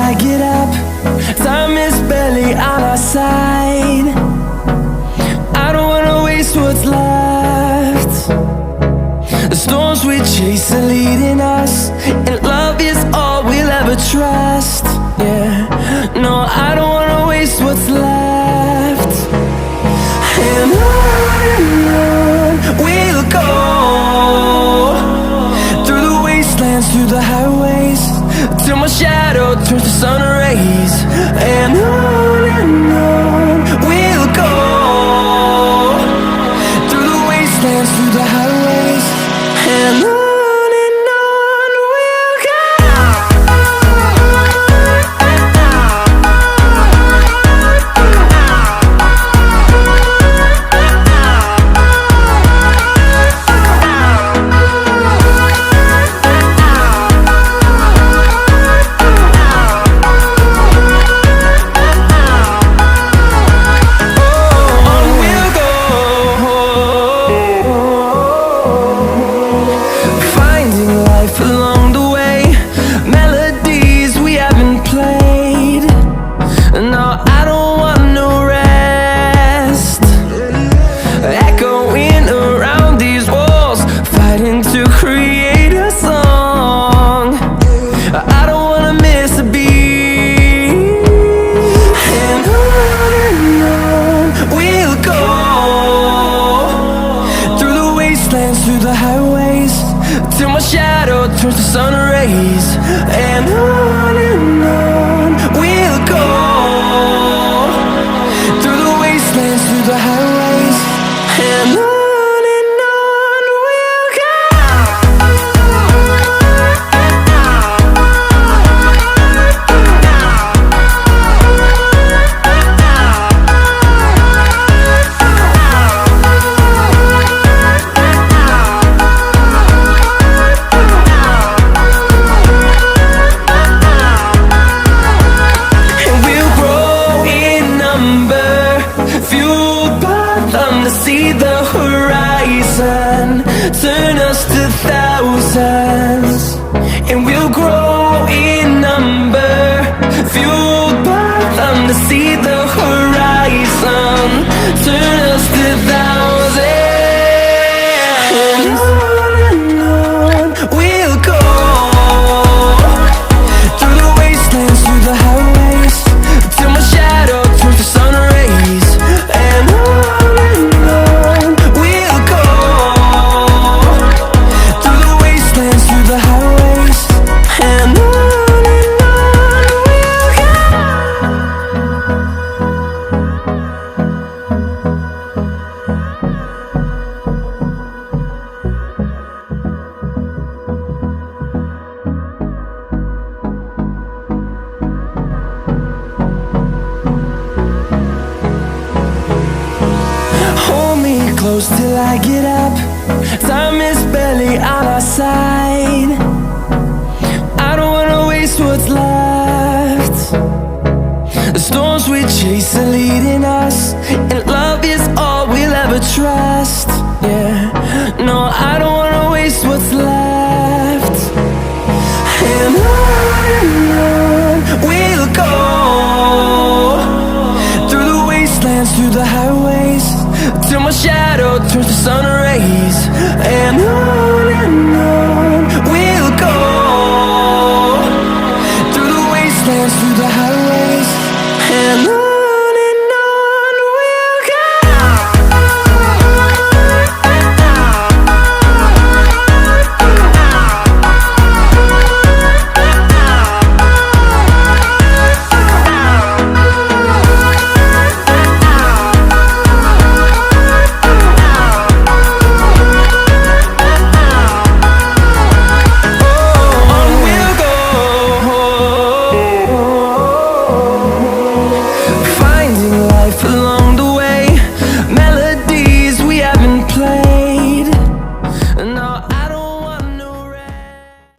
I get up. Time is barely on our side. I don't wanna waste what's left. The storms we chase are leading us, and love is all we'll ever trust. Yeah, no, I don't wanna waste what's left. And on we'll go, through the wastelands, through the highways, till my shadow turns to sun rays. And on we'll go, through the wastelands, through the highways, and on we'll go. Through the highways, till my shadow turns to sun rays. And on we'll go, through the wastelands, through the highways, and on we'll go. See the horizon, turn us to thousands, and we'll grow in number, fueled by them. To see the horizon, turn us to thousands, and on we'll go, through the wastelands, through the highways, till my shadow turns to sun rays. And the highways, and on hold me close till I get up. Time is barely on our side. I don't wanna waste what's left. The storms we chase are leading us, and love is all we'll ever trust. Yeah, no, I don't wanna waste what's left. And on we'll go, through the wastelands, through the highways, till my shadow turns to sun rays. And on we'll go, through the wastelands, through the highways.